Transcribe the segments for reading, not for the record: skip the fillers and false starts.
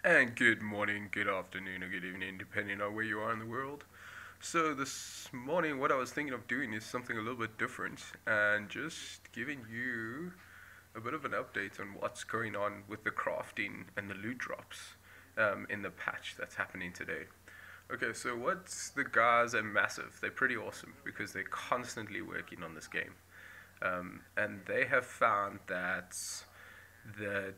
And good morning, good afternoon, or good evening, depending on where you are in the world. So, this morning, what I was thinking of doing is something a little bit different and just giving you a bit of an update on what's going on with the crafting and the loot drops in the patch that's happening today. Okay, so what's the guys are massive. They're pretty awesome because they're constantly working on this game. And they have found that the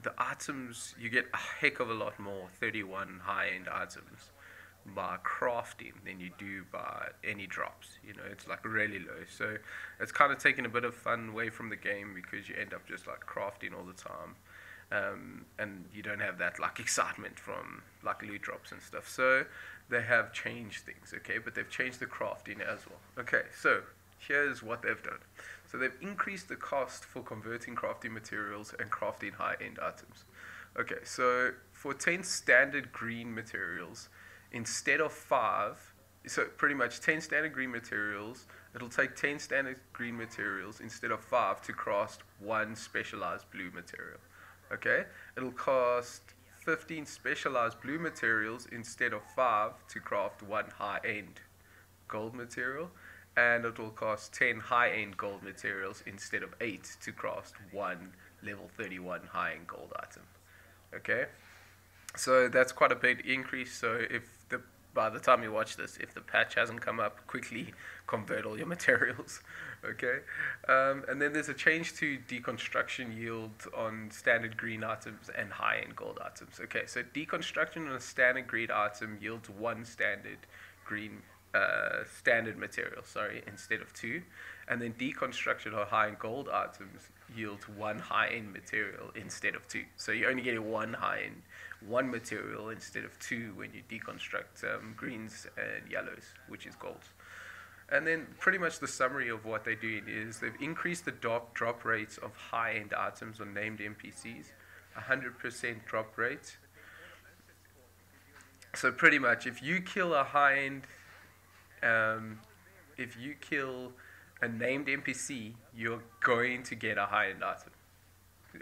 the items you get a heck of a lot more 31 high-end items by crafting than you do by any drops. It's like really low, so it's kind of taking a bit of fun away from the game because you end up just like crafting all the time, and you don't have that like excitement from like loot drops and stuff. So they have changed things, okay, but they've changed the crafting as well. Okay, so here's what they've done. So they've increased the cost for converting crafting materials and crafting high-end items. Okay, so for 10 standard green materials, instead of 5, so pretty much 10 standard green materials, it'll take 10 standard green materials instead of 5 to craft 1 specialized blue material. Okay, it'll cost 15 specialized blue materials instead of 5 to craft 1 high-end gold material, and it will cost 10 high-end gold materials instead of 8 to craft 1 level 31 high-end gold item. Okay, so that's quite a big increase. So by the time you watch this, if the patch hasn't come up, quickly convert all your materials. Okay, and then there's a change to deconstruction yield on standard green items and high-end gold items. Okay, so deconstruction on a standard green item yields 1 standard green standard material, instead of 2, and then deconstruction on high-end gold items yields 1 high-end material instead of 2. So you're only getting 1 high-end, 1 material instead of 2 when you deconstruct greens and yellows, which is gold. And then pretty much the summary of what they're doing is they've increased the drop rates of high-end items on named NPCs, 100% drop rate. So pretty much if you kill a high-end if you kill a named NPC, you're going to get a high-end item.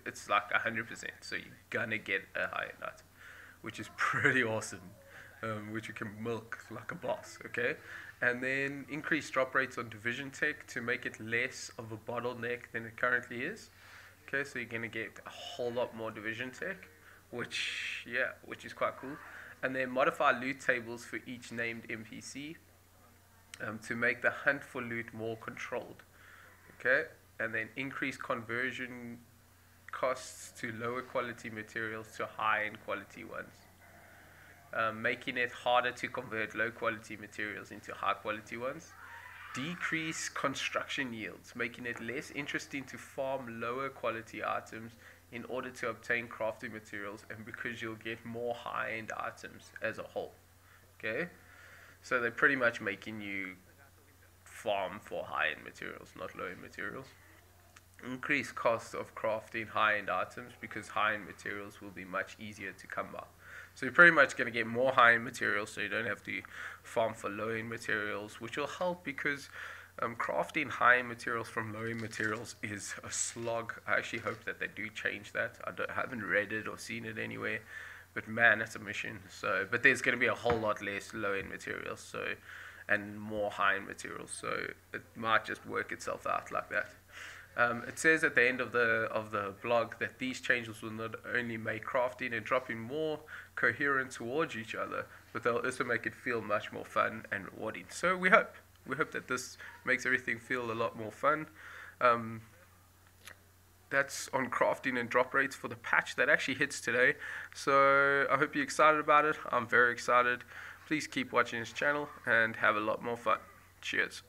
It's like 100%, so you're gonna get a high-end item, which is pretty awesome, which you can milk like a boss, okay? And then increase drop rates on division tech to make it less of a bottleneck than it currently is. Okay, so you're gonna get a whole lot more division tech, which is quite cool. And then modify loot tables for each named NPC. To make the hunt for loot more controlled. Okay, and then increase conversion costs to lower quality materials to high-end quality ones, making it harder to convert low quality materials into high quality ones. Decrease construction yields, making it less interesting to farm lower quality items in order to obtain crafting materials, and because you'll get more high-end items as a whole. Okay, so they're pretty much making you farm for high-end materials, not low-end materials. Increase cost of crafting high-end items because high-end materials will be much easier to come by. So you're pretty much going to get more high-end materials, so you don't have to farm for low-end materials, which will help because crafting high-end materials from low-end materials is a slog. I actually hope that they do change that. I haven't read it or seen it anywhere. But man, it's a mission. So, but there's going to be a whole lot less low-end materials, and more high-end materials. So it might just work itself out like that. It says at the end of the blog that these changes will not only make crafting and dropping more coherent towards each other, but they'll also make it feel much more fun and rewarding. So we hope that this makes everything feel a lot more fun. That's on crafting and drop rates for the patch that actually hits today. So I hope you're excited about it. I'm very excited. Please keep watching this channel and have a lot more fun. Cheers.